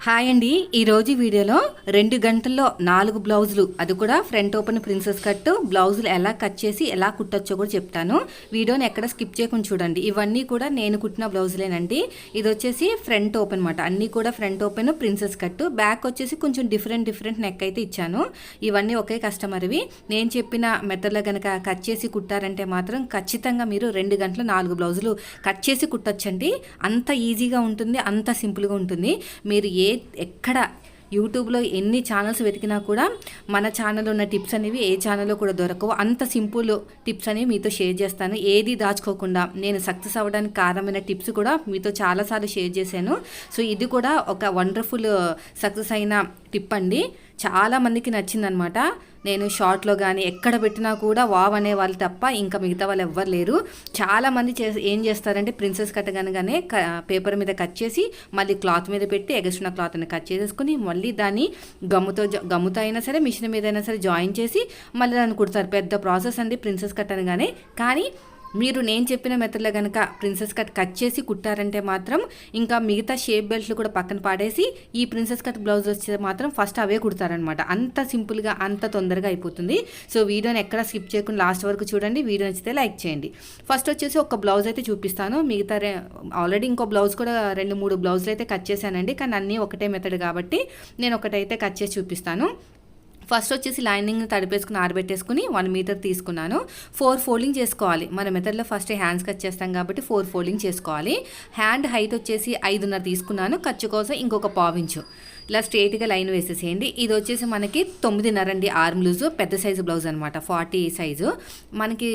Hi అండి. ఈరోజు వీడియోలో 2 గంటల్లో 4 బ్లౌజులు, అది కూడా ఫ్రంట్ ఓపెన్ ప్రిన్సెస్ కట్ బ్లౌజులు ఎలా కట్ చేసి ఎలా కుట్టొచ్చో కూడా చెప్తాను. వీడియోని ఎక్కడ స్కిప్ చేయకుండా చూడండి. ఇవన్నీ కూడా నేను కుట్టిన బ్లౌజులేనండి. ఇది వచ్చేసి ఫ్రంట్ ఓపెన్ అనమాట. అన్నీ కూడా front open princess cut. Back వచ్చేసి కొంచెం డిఫరెంట్ నెక్ అయితే ఇచ్చాను. ఇవన్నీ ఒకే కస్టమర్వి. నేను చెప్పిన మెథడ్లో కనుక కట్ చేసి కుట్టారంటే మాత్రం ఖచ్చితంగా మీరు 2 గంటలు 4 బ్లౌజులు కట్ చేసి కుట్టొచ్చండి. అంత ఈజీగా ఉంటుంది, అంత సింపుల్గా ఉంటుంది. మీరు ఎక్కడ యూట్యూబ్లో ఎన్ని ఛానల్స్ వెతికినా కూడా మన ఛానల్లో ఉన్న టిప్స్ అనేవి ఏ ఛానల్లో కూడా దొరకవు. అంత సింపుల్ టిప్స్ అనేవి మీతో షేర్ చేస్తాను. ఏది దాచుకోకుండా నేను సక్సెస్ అవ్వడానికి కారణమైన టిప్స్ కూడా మీతో చాలాసార్లు షేర్ చేశాను. సో ఇది కూడా ఒక వండర్ఫుల్ సక్సెస్ అయిన టిప్ అండి. చాలామందికి నచ్చిందనమాట. నేను షార్ట్లో కానీ ఎక్కడ పెట్టినా కూడా వావ్ అనే వాళ్ళు తప్ప ఇంకా మిగతా వాళ్ళు ఎవ్వరు లేరు. చాలామంది ఏం చేస్తారంటే ప్రిన్సెస్ కట్ కనగానే పేపర్ మీద కట్ చేసి మళ్ళీ క్లాత్ మీద పెట్టి ఎగస్ట్రా క్లాత్ని కట్ చేసేసుకుని మళ్ళీ దాన్ని గమ్ముతో అయినా సరే మిషన్ మీద అయినా సరే జాయిన్ చేసి మళ్ళీ దాన్ని కుడతారు. పెద్ద ప్రాసెస్ అండి ప్రిన్సెస్ కట్ అనగానే. కానీ మీరు నేను చెప్పిన మెథడ్లో కనుక ప్రిన్సెస్ కట్ చేసి కుట్టారంటే మాత్రం ఇంకా మిగతా షేప్ బెల్ట్లు కూడా పక్కన పాడేసి ఈ ప్రిన్సెస్ కట్ బ్లౌజ్ వచ్చే మాత్రం ఫస్ట్ అవే కుడతారనమాట. అంత సింపుల్గా అంత తొందరగా అయిపోతుంది. సో వీడియోని ఎక్కడ స్కిప్ చేయకుండా లాస్ట్ వరకు చూడండి. వీడియో నచ్చితే లైక్ చేయండి. ఫస్ట్ వచ్చేసి ఒక బ్లౌజ్ అయితే చూపిస్తాను. మిగతా ఆల్రెడీ ఇంకో బ్లౌజ్ కూడా 2-3 బ్లౌజులు అయితే కట్ చేశానండి. కానీ అన్నీ ఒకటే మెథడ్ కాబట్టి నేను ఒకటైతే కట్ చేసి చూపిస్తాను. ఫస్ట్ వచ్చేసి లైనింగ్ తడిపేసుకుని ఆరబెట్టేసుకుని 1 మీటర్ తీసుకున్నాను. 4 ఫోల్డింగ్ చేసుకోవాలి. మన మెథడ్లో ఫస్ట్ హ్యాండ్స్ కట్ చేస్తాం కాబట్టి 4 ఫోల్డింగ్ చేసుకోవాలి. హ్యాండ్ హైట్ వచ్చేసి 5.5 తీసుకున్నాను. ఖర్చు కోసం ఇంకొక పావించు ఇలా స్ట్రేట్గా లైన్ వేసేసేయండి. ఇది వచ్చేసి మనకి 9.5 అండి ఆర్మ్ లూజు. పెద్ద సైజు బ్లౌజ్ అనమాట, 40 సైజు. మనకి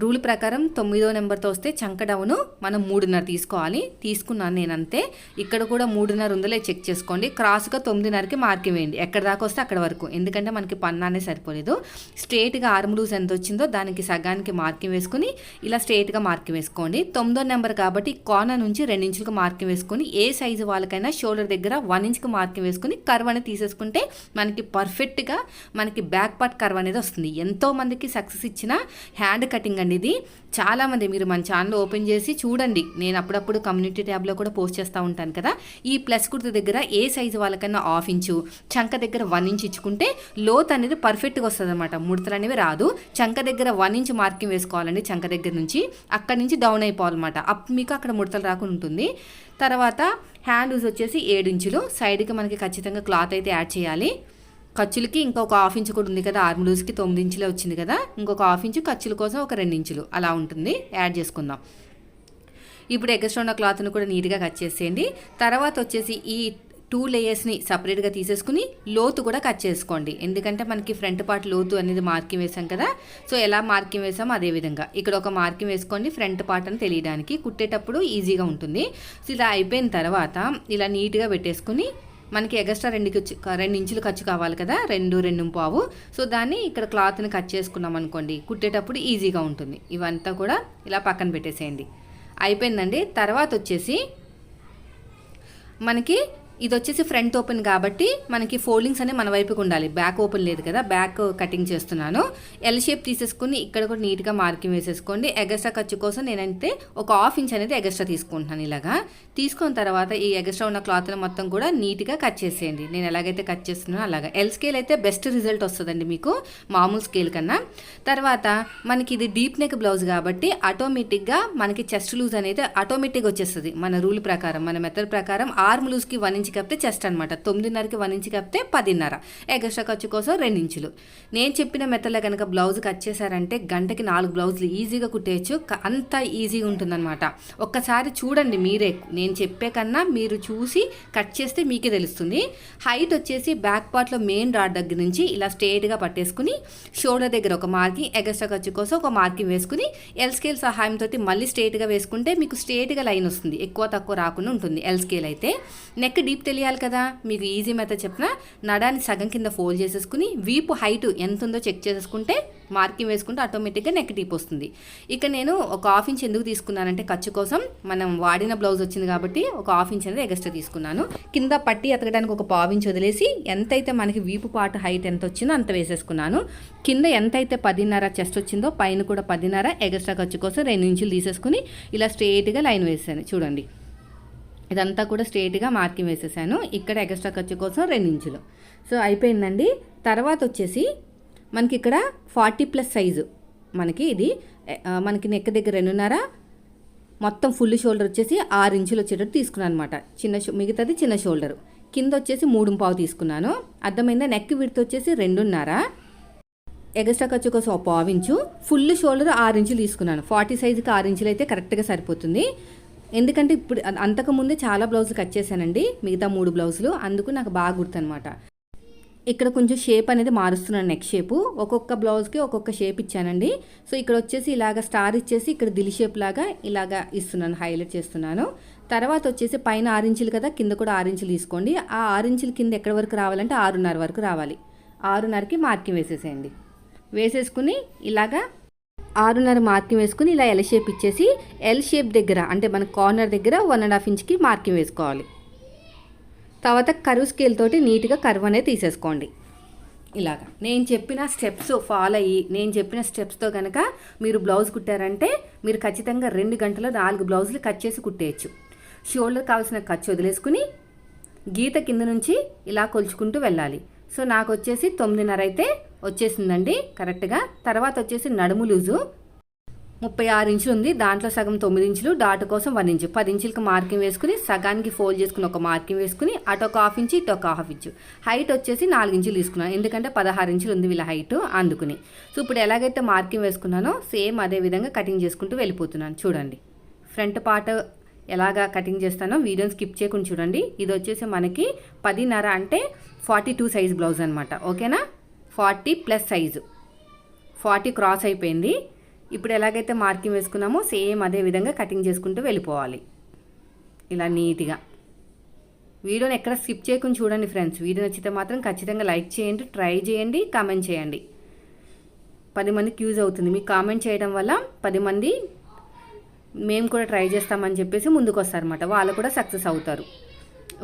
రూల్ ప్రకారం 9వ నెంబర్తో వస్తే చంక డౌను మనం 3.5 తీసుకోవాలి. తీసుకున్నాను నేను అంతే. ఇక్కడ కూడా 3.5 ఉందో చెక్ చేసుకోండి. క్రాస్గా 9.5కి మార్కింగ్ వేయండి. ఎక్కడ దాకా వస్తే అక్కడ వరకు, ఎందుకంటే మనకి పన్నానే సరిపోలేదు. స్ట్రేట్గా ఆర్మ్ లూజ్ ఎంత వచ్చిందో దానికి సగానికి మార్కింగ్ వేసుకుని ఇలా స్ట్రేట్గా మార్కింగ్ వేసుకోండి. 9వ నెంబర్ కాబట్టి కార్నర్ నుంచి 2 ఇంచులకు మార్కింగ్ వేసుకుని ఏ సైజు వాళ్ళకైనా షోల్డర్ దగ్గర 1 ఇంచుకి మార్కింగ్ వేసుకుని కర్వ్ అనేది తీసేసుకుంటే మనకి పర్ఫెక్ట్గా మనకి బ్యాక్ పార్ట్ కర్వ్ అనేది వస్తుంది. ఎంతో మందికి సక్సెస్ ఇచ్చిన హ్యాండ్ కటింగ్ అండి ఇది. చాలామంది మీరు మన ఛానల్ ఓపెన్ చేసి చూడండి. నేను అప్పుడప్పుడు కమ్యూనిటీ ట్యాబ్లో కూడా పోస్ట్ చేస్తూ ఉంటాను కదా. ఈ ప్లస్ కుర్తి దగ్గర ఏ సైజు వాళ్ళకన్నా 1/2 ఇంచు, చంక దగ్గర 1 ఇంచ్ ఇచ్చుకుంటే లోత్ అనేది పర్ఫెక్ట్గా వస్తుంది అనమాట. ముడతలు అనేవి రాదు. చంక దగ్గర 1 ఇంచ్ మార్కింగ్ వేసుకోవాలండి. చంక దగ్గర నుంచి అక్కడి నుంచి డౌన్ అయిపోవాలన్నమాట. అప్పుడు మీకు అక్కడ ముడతలు రాకుండా ఉంటుంది. తర్వాత హ్యాండ్ లూజ్ వచ్చేసి 7 ఇంచులు. సైడ్కి మనకి ఖచ్చితంగా క్లాత్ అయితే యాడ్ చేయాలి. ఖర్చులకి ఇంకొక 1/2 ఇంచు కూడా ఉంది కదా. ఆర్మ్ లూజ్కి 9 ఇంచులే వచ్చింది కదా. ఇంకొక 1/2 ఇంచు ఖర్చుల కోసం ఒక 2 ఇంచులు అలా ఉంటుంది. యాడ్ చేసుకుందాం. ఇప్పుడు ఎగస్ట్రా ఉన్న క్లాత్ను కూడా నీట్గా కట్ చేసేయండి. తర్వాత వచ్చేసి ఈ 2 లేయర్స్ని సపరేట్గా తీసేసుకుని లోతు కూడా కట్ చేసుకోండి. ఎందుకంటే మనకి ఫ్రంట్ పార్ట్ లోతు అనేది మార్కింగ్ వేసాం కదా. సో ఎలా మార్కింగ్ వేసామో అదేవిధంగా ఇక్కడ ఒక మార్కింగ్ వేసుకోండి. ఫ్రంట్ పార్ట్ అని తెలియడానికి కుట్టేటప్పుడు ఈజీగా ఉంటుంది. సో ఇలా అయిపోయిన తర్వాత ఇలా నీట్గా పెట్టేసుకుని మనకి ఎగస్ట్రా 2 ఇంచులు ఖర్చు కావాలి కదా, 2.5. సో దాన్ని ఇక్కడ క్లాత్ని కట్ చేసుకున్నాం అనుకోండి, కుట్టేటప్పుడు ఈజీగా ఉంటుంది. ఇవంతా కూడా ఇలా పక్కన పెట్టేసేయండి. అయిపోయిందండి. తర్వాత వచ్చేసి మనకి ఇది వచ్చేసి ఫ్రంట్ ఓపెన్ కాబట్టి మనకి ఫోల్డింగ్స్ అనేవి మన వైపుకి ఉండాలి. బ్యాక్ ఓపెన్ లేదు కదా, బ్యాక్ కటింగ్ చేస్తున్నాను. ఎల్ షేప్ తీసేసుకుని ఇక్కడ కూడా నీట్గా మార్కింగ్ వేసేసుకోండి. ఎగస్ట్రా ఖర్చు కోసం నేనైతే ఒక 1/2 ఇంచ్ అనేది ఎగస్ట్రా తీసుకుంటున్నాను. ఇలాగా తీసుకున్న తర్వాత ఈ ఎగస్ట్రా ఉన్న క్లాత్ని మొత్తం కూడా నీట్గా కట్ చేసేయండి. నేను ఎలాగైతే కట్ చేస్తున్నానో అలాగా. ఎల్ స్కేల్ అయితే బెస్ట్ రిజల్ట్ వస్తుందండి మీకు మామూలు స్కేల్ కన్నా. తర్వాత మనకి ఇది డీప్ నెక్ బ్లౌజ్ కాబట్టి ఆటోమేటిక్గా మనకి చెస్ట్ లూజ్ అనేది ఆటోమేటిక్గా వచ్చేస్తుంది. మన రూల్ ప్రకారం, మన మెథడ్ ప్రకారం ఆర్మ్ లూజ్కి 1 ఇంచ్ కప్పితే చెస్ట్ అనమాట. 9.5కి 1 ఇంచ్ కప్పితే 10.5. ఎగస్ట్రా ఖర్చు కోసం 2 ఇంచులు. నేను చెప్పిన మెథడ్లో కనుక బ్లౌజ్ కట్ చేశారంటే గంటకి 4 బ్లౌజులు ఈజీగా కుట్టేయచ్చు. అంత ఈజీగా ఉంటుందన్నమాట. ఒక్కసారి చూడండి మీరే. నేను చెప్పే కన్నా మీరు చూసి కట్ చేస్తే మీకే తెలుస్తుంది. హైట్ వచ్చేసి బ్యాక్ పార్ట్లో మెయిన్ రాడ్ దగ్గర నుంచి ఇలా స్ట్రేట్గా పట్టేసుకుని షోల్డర్ దగ్గర ఒక మార్కింగ్, ఎగస్ట్రా ఖర్చు కోసం ఒక మార్కింగ్ వేసుకుని ఎల్ స్కేల్ సహాయంతో మళ్ళీ స్ట్రేట్గా వేసుకుంటే మీకు స్ట్రేట్గా లైన్ వస్తుంది. ఎక్కువ తక్కువ రాకుండా ఉంటుంది ఎల్ స్కేల్ అయితే. నెక్ డీప్ తెలియాలి కదా, మీకు ఈజీ మెథడ్ చెప్పిన నడాన్ని సగం కింద ఫోల్డ్ చేసేసుకుని వీపు హైట్ ఎంత ఉందో చెక్ చేసేసుకుంటే మార్కింగ్ వేసుకుంటే ఆటోమేటిక్గా నెక్ డీప్ వస్తుంది. ఇక నేను ఒక 1/2 ఇంచ్ ఎందుకు తీసుకున్నానంటే ఖర్చు కోసం, మనం వాడిన బ్లౌజ్ వచ్చింది కాబట్టి ఒక 1/2 ఇంచ్ అనేది ఎగస్ట్రా తీసుకున్నాను. కింద పట్టి ఎతకడానికి ఒక 1/2 ఇంచ్ వదిలేసి ఎంతైతే మనకి వీపు పార్ట్ హైట్ ఎంత వచ్చిందో అంత వేసేసుకున్నాను. కింద ఎంతైతే 10.5 చెస్ట్ వచ్చిందో పైన కూడా 10.5 ఎగస్ట్రా ఖర్చు కోసం 2 ఇంచులు తీసేసుకుని ఇలా స్ట్రేట్గా లైన్ వేసాను. చూడండి ఇదంతా కూడా స్ట్రేట్గా మార్కింగ్ వేసేసాను. ఇక్కడ ఎక్స్ట్రా ఖర్చు కోసం 2 ఇంచులు. సో అయిపోయిందండి. తర్వాత వచ్చేసి మనకి ఇక్కడ 40+ సైజు మనకి ఇది మనకి నెక్ దగ్గర 2.5 మొత్తం ఫుల్ షోల్డర్ వచ్చేసి 6 ఇంచులు వచ్చేటట్టు తీసుకున్నాను అనమాట. మిగతాది చిన్న షోల్డరు. కింద వచ్చేసి 3.5 తీసుకున్నాను. అర్థమైందా? నెక్ విడ్త్ వచ్చేసి 2.5, ఎక్స్ట్రా ఖర్చు కోసం 1/2 ఇంచు, ఫుల్ షోల్డర్ 6 ఇంచులు తీసుకున్నాను. 40 సైజుకి 6 ఇంచులు అయితే కరెక్ట్గా సరిపోతుంది. ఎందుకంటే ఇప్పుడు అంతకుముందే చాలా బ్లౌజులు కట్ చేశానండి, మిగతా 3 బ్లౌజులు, అందుకు నాకు బాగా గుర్తనమాట. ఇక్కడ కొంచెం షేప్ అనేది మారుస్తున్నాను. నెక్ షేపు ఒక్కొక్క బ్లౌజ్కి ఒక్కొక్క షేప్ ఇచ్చానండి. సో ఇక్కడ వచ్చేసి ఇలాగ స్టార్ ఇచ్చేసి ఇక్కడ దిల్ షేప్ లాగా ఇలాగా ఇస్తున్నాను, హైలైట్ చేస్తున్నాను. తర్వాత వచ్చేసి పైన 6 ఇంచులు కదా, కింద కూడా 6 ఇంచులు తీసుకోండి. ఆ 6 ఇంచులు కింద ఎక్కడి వరకు రావాలంటే 6.5 వరకు రావాలి. 6.5కి మార్కింగ్ వేసేసేయండి. వేసేసుకుని ఇలాగా 6.5 మార్కింగ్ వేసుకుని ఇలా ఎల్ షేప్ ఇచ్చేసి ఎల్ షేప్ దగ్గర అంటే మన కార్నర్ దగ్గర 1.5 ఇంచ్కి మార్కింగ్ వేసుకోవాలి. తర్వాత కర్వ్ స్కేల్ తోటి నీట్గా కర్వ్ అనేది తీసేసుకోండి. ఇలాగా నేను చెప్పిన స్టెప్స్ ఫాలో అయ్యి నేను చెప్పిన స్టెప్స్తో కనుక మీరు బ్లౌజ్ కుట్టారంటే మీరు ఖచ్చితంగా 2 గంటల్లో 4 బ్లౌజులు కట్ చేసి కుట్టేయచ్చు. షోల్డర్ కావాల్సిన ఖర్చు వదిలేసుకుని గీత కింద నుంచి ఇలా కొలుచుకుంటూ వెళ్ళాలి. సో నాకు వచ్చేసి 9.5 అయితే వచ్చేసిందండి కరెక్ట్గా. తర్వాత వచ్చేసి నడుము లూజు 36 ఇంచులు ఉంది. దాంట్లో సగం 9 ఇంచులు, డాట్ కోసం 1 ఇంచు, 10 ఇంచులకు మార్కింగ్ వేసుకుని సగానికి ఫోల్డ్ చేసుకుని ఒక మార్కింగ్ వేసుకుని అటు ఒక 1/2 ఇంచు, ఇటు ఒక 1/2 ఇంచు. హైట్ వచ్చేసి 4 ఇంచులు తీసుకున్నాను, ఎందుకంటే 16 ఇంచులు ఉంది వీళ్ళ హైట్, అందుకుని. సో ఇప్పుడు ఎలాగైతే మార్కింగ్ వేసుకున్నానో సేమ్ అదే విధంగా కటింగ్ చేసుకుంటూ వెళ్ళిపోతున్నాను. చూడండి ఫ్రంట్ పార్ట్ ఎలాగా కటింగ్ చేస్తానో వీడియోని స్కిప్ చేయకుండా చూడండి. ఇది వచ్చేసి మనకి 10.5 అంటే 42 సైజ్ బ్లౌజ్ అనమాట. ఓకేనా? 40+ సైజు, 40 క్రాస్ అయిపోయింది. ఇప్పుడు ఎలాగైతే మార్కింగ్ వేసుకున్నామో సేమ్ అదే విధంగా కటింగ్ చేసుకుంటూ వెళ్ళిపోవాలి ఇలా నీట్గా. వీడియోని ఎక్కడ స్కిప్ చేయకుండా చూడండి ఫ్రెండ్స్. వీడియో నచ్చితే మాత్రం ఖచ్చితంగా లైక్ చేయండి, ట్రై చేయండి, కామెంట్ చేయండి. 10 మందికి యూజ్ అవుతుంది. మీకు కామెంట్ చేయడం వల్ల 10 మంది మేము కూడా ట్రై చేస్తామని చెప్పేసి ముందుకు వస్తారన్నమాట, వాళ్ళు కూడా సక్సెస్ అవుతారు.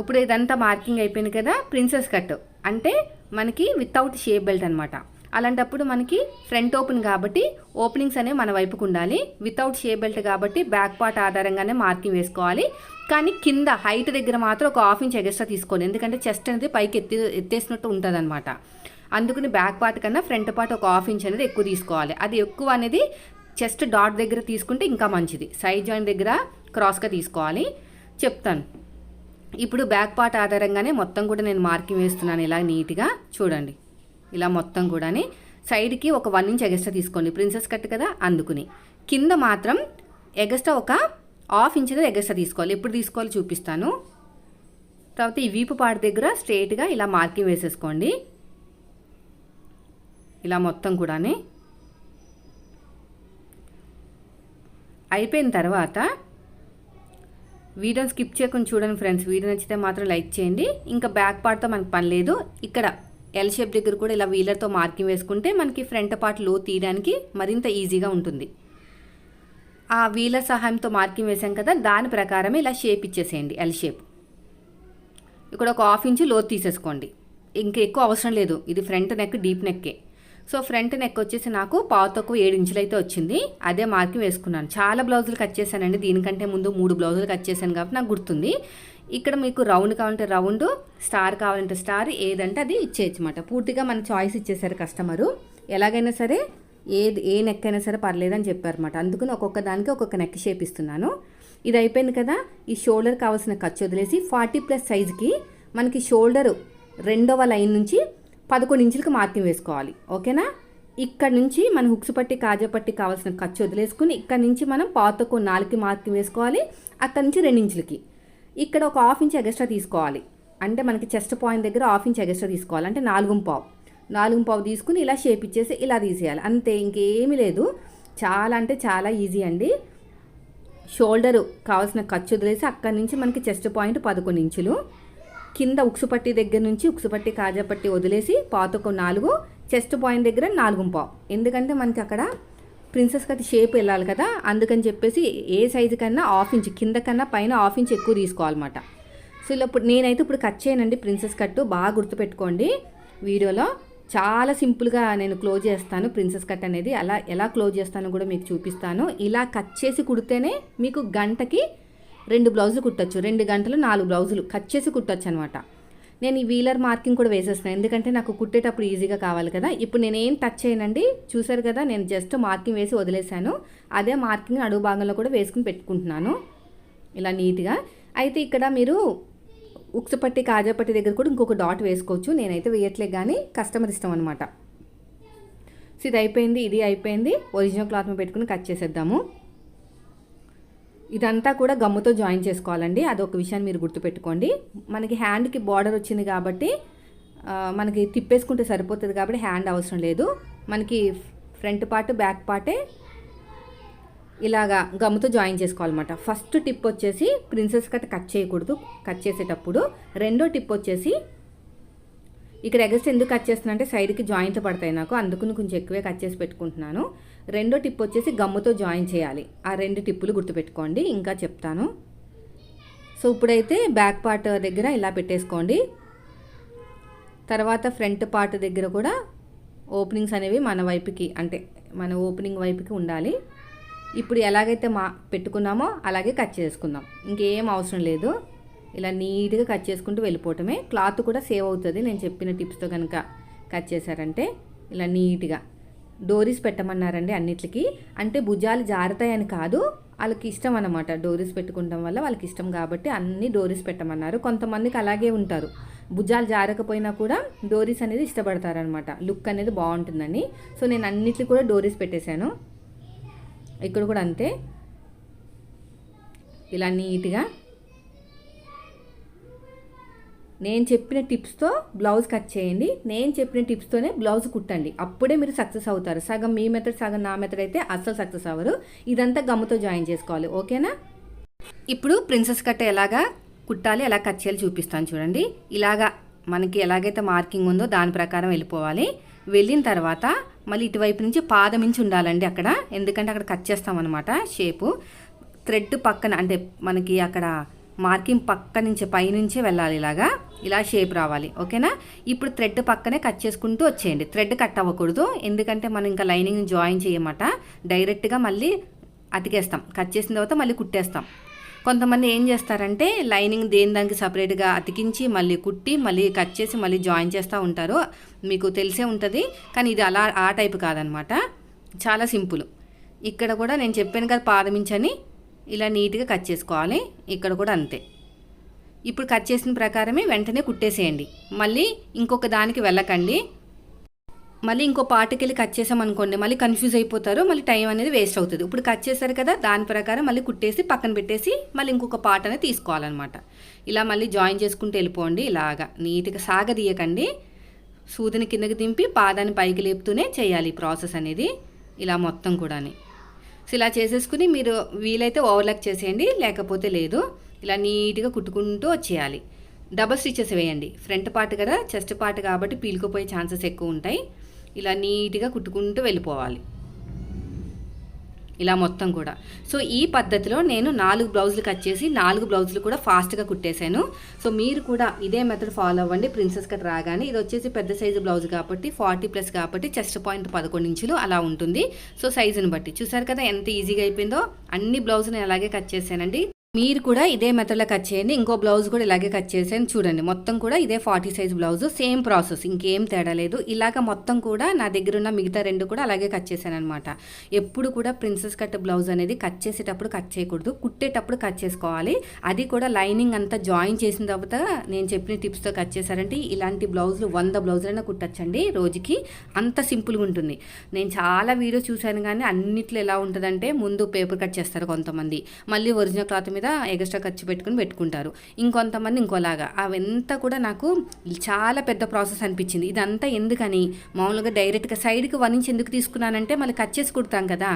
ఇప్పుడు ఇదంతా మార్కింగ్ అయిపోయింది కదా. ప్రిన్సెస్ కట్ అంటే మనకి వితౌట్ షేప్ బెల్ట్ అనమాట. అలాంటప్పుడు మనకి ఫ్రంట్ ఓపెన్ కాబట్టి ఓపెనింగ్స్ అనేవి మన వైపుకు ఉండాలి. వితౌట్ షేప్ బెల్ట్ కాబట్టి బ్యాక్ పార్ట్ ఆధారంగానే మార్కింగ్ వేసుకోవాలి. కానీ కింద హైట్ దగ్గర మాత్రం ఒక 1/2 ఇంచ్ ఎక్స్ట్రా తీసుకోండి, ఎందుకంటే చెస్ట్ అనేది పైకి ఎత్తేసినట్టు ఉంటుంది అనమాట. అందుకని బ్యాక్ పార్ట్ కన్నా ఫ్రంట్ పార్ట్ ఒక 1/2 ఇంచ్ అనేది ఎక్కువ తీసుకోవాలి. అది ఎక్కువ అనేది చెస్ట్ డాట్ దగ్గర తీసుకుంటే ఇంకా మంచిది. సైడ్ జాయింట్ దగ్గర క్రాస్గా తీసుకోవాలి. చెప్తాను. ఇప్పుడు బ్యాక్ పార్ట్ ఆధారంగానే మొత్తం కూడా నేను మార్కింగ్ వేస్తున్నాను ఇలా నీట్గా. చూడండి ఇలా మొత్తం కూడా సైడ్కి ఒక 1 ఇంచ్ ఎగస్ట్రా తీసుకోండి, ప్రిన్సెస్ కట్ కదా అందుకుని. కింద మాత్రం ఎగస్ట్రా ఒక 1/2 ఇంచ్ ఎగస్ట్రా తీసుకోవాలి. ఎప్పుడు తీసుకోవాలి చూపిస్తాను. తర్వాత ఈ వీపు పార్ట్ దగ్గర స్ట్రైట్గా ఇలా మార్కింగ్ వేసేసుకోండి ఇలా మొత్తం కూడా. అయిపోయిన తర్వాత వీడియోని స్కిప్ చేయకుండా చూడండి ఫ్రెండ్స్. వీడియో నచ్చితే మాత్రం లైక్ చేయండి. ఇంకా బ్యాక్ పార్ట్తో మనకు పని లేదు. ఇక్కడ ఎల్ షేప్ దగ్గర కూడా ఇలా వీలర్తో మార్కింగ్ వేసుకుంటే మనకి ఫ్రంట్ పార్ట్ లో తీయడానికి మరింత ఈజీగా ఉంటుంది. ఆ వీలర్ సహాయంతో మార్కింగ్ వేసాం కదా, దాని ప్రకారమే ఇలా షేప్ ఇచ్చేసేయండి ఎల్ షేప్. ఇక్కడ ఒక 1/2 ఇంచ్ లోతు తీసేసుకోండి, ఇంకా ఎక్కువ అవసరం లేదు. ఇది ఫ్రంట్ నెక్ డీప్ నెక్కే. సో ఫ్రంట్ నెక్ వచ్చేసి నాకు పావు తక్కువ 7 ఇంచులు అయితే వచ్చింది. అదే మార్కింగ్ వేసుకున్నాను. చాలా బ్లౌజులు కట్ చేశానండి, దీనికంటే ముందు 3 బ్లౌజులు కట్ చేశాను కాబట్టి నాకు గుర్తుంది. ఇక్కడ మీకు రౌండ్ కావాలంటే రౌండ్, స్టార్ కావాలంటే స్టార్, ఏదంటే అది ఇచ్చేయచ్చు అన్నమాట. పూర్తిగా మన చాయిస్ ఇచ్చేసారు కస్టమరు. ఎలాగైనా సరే ఏ నెక్ అయినా సరే పర్లేదని చెప్పారన్నమాట. అందుకని ఒక్కొక్క దానికి ఒక్కొక్క నెక్ షేప్ ఇస్తున్నాను. ఇది అయిపోయింది కదా. ఈ షోల్డర్ కావాల్సిన ఖర్చు వదిలేసి 40+ సైజుకి మనకి షోల్డరు 2వ లైన్ నుంచి 11 ఇంచులకు మార్కింగ్ వేసుకోవాలి. ఓకేనా? ఇక్కడ నుంచి మనం హుక్స్ పట్టి కాజా పట్టి కావాల్సిన ఖర్చు వదిలేసుకుని ఇక్కడ నుంచి మనం పాతకు 4కి మార్కింగ్ వేసుకోవాలి. అక్కడ నుంచి 2 ఇంచులకి ఇక్కడ ఒక 1/2 ఇంచ్ ఎగస్ట్రా తీసుకోవాలి. అంటే మనకి చెస్ట్ పాయింట్ దగ్గర 1/2 ఇంచ్ ఎగస్ట్రా తీసుకోవాలి. అంటే 4.5 తీసుకుని ఇలా షేప్ ఇచ్చేసి ఇలా తీసేయాలి. అంతే, ఇంకేమీ లేదు. చాలా అంటే చాలా ఈజీ అండి. షోల్డరు కావాల్సిన ఖర్చు వదిలేసి అక్కడి నుంచి మనకి చెస్ట్ పాయింట్ 11 ఇంచులు, కింద ఉక్సు పట్టి దగ్గర నుంచి ఉక్సు పట్టి కాజా పట్టి వదిలేసి పాతకు 4, చెస్ట్ పాయింట్ దగ్గర 4.5. ఎందుకంటే మనకి అక్కడ ప్రిన్సెస్ కట్ షేప్ వెళ్ళాలి కదా, అందుకని చెప్పేసి ఏ సైజు కన్నా 1/2 ఇంచ్ కింద కన్నా పైన 1/2 ఇంచ్ ఎక్కువ తీసుకోవాలన్నమాట. సో ఇలా నేనైతే ఇప్పుడు కట్ చేయనండి ప్రిన్సెస్ కట్, బాగా గుర్తుపెట్టుకోండి. వీడియోలో చాలా సింపుల్గా నేను క్లోజ్ చేస్తాను ప్రిన్సెస్ కట్ అనేది. ఎలా క్లోజ్ చేస్తానో కూడా మీకు చూపిస్తాను. ఇలా కట్ చేసి కుడితేనే మీకు గంటకి 2 బ్లౌజులు కుట్టచ్చు. 2 గంటలు 4 బ్లౌజులు కట్ చేసి కుట్టచ్చు అనమాట. నేను ఈ వీలర్ మార్కింగ్ కూడా వేసేస్తున్నాను, ఎందుకంటే నాకు కుట్టేటప్పుడు ఈజీగా కావాలి కదా. ఇప్పుడు నేను ఏం టచ్ చేయనండి, చూసారు కదా, నేను జస్ట్ మార్కింగ్ వేసి వదిలేసాను. అదే మార్కింగ్ అడుగు భాగంలో కూడా వేసుకుని పెట్టుకుంటున్నాను ఇలా నీట్గా. అయితే ఇక్కడ మీరు ఉక్సు పట్టి కాజా పట్టి దగ్గర కూడా ఇంకొక డాట్ వేసుకోవచ్చు. నేనైతే వేయట్లే, కానీ కస్టమర్ ఇష్టం అనమాట. సో ఇది అయిపోయింది, ఇది అయిపోయింది. ఒరిజినల్ క్లాత్ మీద పెట్టుకుని కట్ చేసేద్దాము. ఇదంతా కూడా గమ్ముతో జాయిన్ చేసుకోవాలండి, అదొక విషయాన్ని మీరు గుర్తుపెట్టుకోండి. మనకి హ్యాండ్కి బార్డర్ వచ్చింది కాబట్టి మనకి తిప్పేసుకుంటే సరిపోతుంది కాబట్టి హ్యాండ్ అవసరం లేదు. మనకి ఫ్రంట్ పార్ట్ బ్యాక్ పార్టే ఇలాగా గమ్ముతో జాయిన్ చేసుకోవాలన్నమాట. ఫస్ట్ టిప్ వచ్చేసి ప్రిన్సెస్ కట్ చేయకూడదు కట్ చేసేటప్పుడు. రెండో టిప్ వచ్చేసి ఇక్కడ ఎగస్ట్ ఎందుకు కట్ చేస్తున్నా అంటే సైడ్కి జాయింట్ పడతాయి నాకు, అందుకుని కొంచెం ఎక్కువే కట్ చేసి పెట్టుకుంటున్నాను. రెండో టిప్ వచ్చేసి గమ్ముతో జాయిన్ చేయాలి. ఆ 2 టిప్పులు గుర్తుపెట్టుకోండి, ఇంకా చెప్తాను. సో ఇప్పుడైతే బ్యాక్ పార్ట్ దగ్గర ఇలా పెట్టేసుకోండి. తర్వాత ఫ్రంట్ పార్ట్ దగ్గర కూడా ఓపెనింగ్స్ అనేవి మన వైపుకి, అంటే మన ఓపెనింగ్ వైపుకి ఉండాలి. ఇప్పుడు ఎలాగైతే పెట్టుకున్నామో అలాగే కట్ చేసుకుందాం, ఇంకేం అవసరం లేదు. ఇలా నీట్గా కట్ చేసుకుంటూ వెళ్ళిపోవటమే. క్లాత్ కూడా సేవ్ అవుతుంది నేను చెప్పిన టిప్స్తో కనుక కట్ చేశారంటే. ఇలా నీట్గా డోరీస్ పెట్టమన్నారండి అన్నిటికి, అంటే భుజాలు జారుతాయని కాదు, వాళ్ళకి ఇష్టం అన్నమాట. డోరీస్ పెట్టుకుంటాం వల్ల వాళ్ళకి ఇష్టం కాబట్టి అన్ని డోరీస్ పెట్టమన్నారు. కొంతమందికి అలాగే ఉంటారు, భుజాలు జారకపోయినా కూడా డోరీస్ అనేది ఇష్టపడతారనమాట, లుక్ అనేది బాగుంటుందని. సో నేను అన్నిటికి కూడా డోరీస్ పెట్టేశాను. ఇక్కడ కూడా అంతే, ఇలా నీట్గా నేను చెప్పిన టిప్స్తో బ్లౌజ్ కట్ చేయండి. నేను చెప్పిన టిప్స్తోనే బ్లౌజ్ కుట్టండి, అప్పుడే మీరు సక్సెస్ అవుతారు. సగం మీ మెథడ్ సగం నా మెథడ్ అయితే అస్సలు సక్సెస్ అవ్వరు. ఇదంతా గమ్ముతో జాయిన్ చేసుకోవాలి, ఓకేనా. ఇప్పుడు ప్రిన్సెస్ కట్ ఎలాగా కుట్టాలి, ఎలా కట్ చేయాలి చూపిస్తాను చూడండి. ఇలాగా మనకి ఎలాగైతే మార్కింగ్ ఉందో దాని ప్రకారం వెళ్ళిపోవాలి. వెళ్ళిన తర్వాత మళ్ళీ ఇటువైపు నుంచి పాదం నుంచి ఉండాలండి అక్కడ, ఎందుకంటే అక్కడ కట్ చేస్తామన్నమాట షేపు. థ్రెడ్ పక్కన, అంటే మనకి అక్కడ మార్కింగ్ పక్క నుంచి పైనుంచే వెళ్ళాలి, ఇలా షేప్ రావాలి, ఓకేనా. ఇప్పుడు థ్రెడ్ పక్కనే కట్ చేసుకుంటూ వచ్చేయండి. థ్రెడ్ కట్ అవ్వకూడదు, ఎందుకంటే మనం ఇంకా లైనింగ్ జాయిన్ చేయమాట, డైరెక్ట్గా మళ్ళీ అతికేస్తాం. కట్ చేసిన తర్వాత మళ్ళీ కుట్టేస్తాం. కొంతమంది ఏం చేస్తారంటే లైనింగ్ దేని దానికి సపరేట్గా అతికించి మళ్ళీ కుట్టి మళ్ళీ కట్ చేసి మళ్ళీ జాయిన్ చేస్తూ ఉంటారు, మీకు తెలిసే ఉంటుంది. కానీ ఇది అలా ఆ టైపు కాదనమాట, చాలా సింపుల్. ఇక్కడ కూడా నేను చెప్పాను కదా పాదమించని, ఇలా నీట్గా కట్ చేసుకోవాలి. ఇక్కడ కూడా అంతే. ఇప్పుడు కట్ చేసిన ప్రకారమే వెంటనే కుట్టేసేయండి, మళ్ళీ ఇంకొక దానికి వెళ్ళకండి. మళ్ళీ ఇంకో పార్ట్కి వెళ్ళి కట్ చేసామనుకోండి మళ్ళీ కన్ఫ్యూజ్ అయిపోతారు, మళ్ళీ టైం అనేది వేస్ట్ అవుతుంది. ఇప్పుడు కట్ చేశారు కదా, దాని ప్రకారం మళ్ళీ కుట్టేసి పక్కన పెట్టేసి మళ్ళీ ఇంకొక పార్ట్ అనేది తీసుకోవాలన్నమాట. ఇలా మళ్ళీ జాయిన్ చేసుకుంటూ వెళ్ళిపోండి. ఇలాగా నీట్గా సాగదీయకండి, సూదిని కిందకి దింపి పాదాన్ని పైకి లేపుతూనే చేయాలి ఈ ప్రాసెస్ అనేది, ఇలా మొత్తం కూడా. సో ఇలా చేసేసుకుని మీరు వీలైతే ఓవర్లాక్ చేసేయండి, లేకపోతే లేదు. ఇలా నీట్గా కుట్టుకుంటూ వచ్చేయాలి. డబల్ స్టిచెస్ వేయండి, ఫ్రంట్ పార్ట్ కదా, చెస్ట్ పార్ట్ కాబట్టి పీలుకుపోయే ఛాన్సెస్ ఎక్కువ ఉంటాయి. ఇలా నీట్గా కుట్టుకుంటూ వెళ్ళిపోవాలి, ఇలా మొత్తం కూడా. సో ఈ పద్ధతిలో నేను 4 బ్లౌజులు కట్ చేసి 4 బ్లౌజులు కూడా ఫాస్ట్గా కుట్టేశాను. సో మీరు కూడా ఇదే మెథడ్ ఫాలో అవ్వండి. ప్రిన్సెస్ కట్ రాగానే, ఇది వచ్చేసి పెద్ద సైజు బ్లౌజ్ కాబట్టి 40+ కాబట్టి చెస్ట్ పాయింట్ 11 ఇంచులు అలా ఉంటుంది. సో సైజుని బట్టి చూసారు కదా ఎంత ఈజీగా అయిపోయిందో. అన్ని బ్లౌజులు అలాగే కట్ చేశానండి. మీరు కూడా ఇదే మెథడ్లో కట్ చేయండి. ఇంకో బ్లౌజ్ కూడా ఇలాగే కట్ చేసాను చూడండి. మొత్తం కూడా ఇదే 40 సైజ్ బ్లౌజ్, సేమ్ ప్రాసెస్, ఇంకేం తేడా లేదు. ఇలాగ మొత్తం కూడా నా దగ్గర ఉన్న మిగతా 2 కూడా అలాగే కట్ చేశాను అనమాట. ఎప్పుడు కూడా ప్రిన్సెస్ కట్ బ్లౌజ్ అనేది కట్ చేసేటప్పుడు కట్ చేయకూడదు, కుట్టేటప్పుడు కట్ చేసుకోవాలి. అది కూడా లైనింగ్ అంతా జాయిన్ చేసిన తర్వాత నేను చెప్పిన టిప్స్తో కట్ చేశారంటే ఇలాంటి బ్లౌజులు 100 బ్లౌజులైనా కుట్టచ్చండి రోజుకి, అంత సింపుల్గా ఉంటుంది. నేను చాలా వీడియోస్ చూశాను కానీ అన్నిట్లో ఎలా ఉంటుందంటే ముందు పేపర్ కట్ చేస్తారు కొంతమంది, మళ్ళీ ఒరిజినల్ క్లాత్ మీద ఎక్స్ట్రా ఖర్చు పెట్టుకుంటారు, ఇంకొంతమంది ఇంకోలాగా. అవంతా కూడా నాకు చాలా పెద్ద ప్రాసెస్ అనిపించింది. ఇదంతా ఎందుకని మామూలుగా డైరెక్ట్గా సైడ్కి 1 ఇంచ్ ఎందుకు తీసుకున్నానంటే మళ్ళీ కట్ చేసి కుడతాం కదా,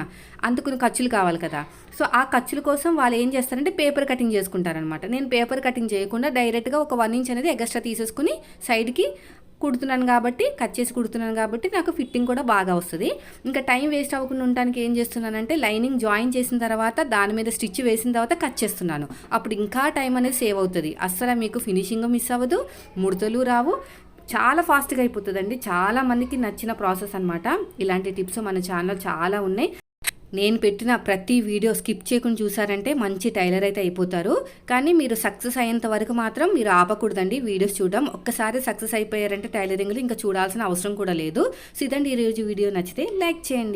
అందుకుని ఖర్చులు కావాలి కదా. సో ఆ ఖర్చుల కోసం వాళ్ళు ఏం చేస్తారంటే పేపర్ కటింగ్ చేసుకుంటారనమాట. నేను పేపర్ కటింగ్ చేయకుండా డైరెక్ట్గా ఒక 1 ఇంచ్ అనేది ఎక్స్ట్రా తీసేసుకుని సైడ్కి కుడుతున్నాను కాబట్టి, కట్ చేసి కుడుతున్నాను కాబట్టి నాకు ఫిట్టింగ్ కూడా బాగా వస్తుంది. ఇంకా టైం వేస్ట్ అవ్వకుండా ఉండడానికి ఏం చేస్తున్నానంటే లైనింగ్ జాయిన్ చేసిన తర్వాత దాని మీద స్టిచ్ వేసిన తర్వాత కట్ చేస్తున్నాను. అప్పుడు ఇంకా టైం అనేది సేవ్ అవుతుంది. అస్సలు మీకు ఫినిషింగ్ మిస్ అవ్వదు, ముడతలు రావు, చాలా ఫాస్ట్గా అయిపోతుందండి. చాలా మందికి నచ్చిన ప్రాసెస్ అనమాట. ఇలాంటి టిప్స్ మన ఛానల్లో చాలా ఉన్నాయి. నేను పెట్టిన ప్రతి వీడియో స్కిప్ చేయకుండా చూసారంటే మంచి టైలర్ అయితే అయిపోతారు. కానీ మీరు సక్సెస్ అయ్యేంత వరకు మాత్రం మీరు ఆపకూడదండి వీడియోస్ చూడడం. ఒక్కసారి సక్సెస్ అయిపోయారంటే టైలరింగ్లో ఇంకా చూడాల్సిన అవసరం కూడా లేదు. సో ఇదండి ఈరోజు వీడియో, నచ్చితే లైక్ చేయండి.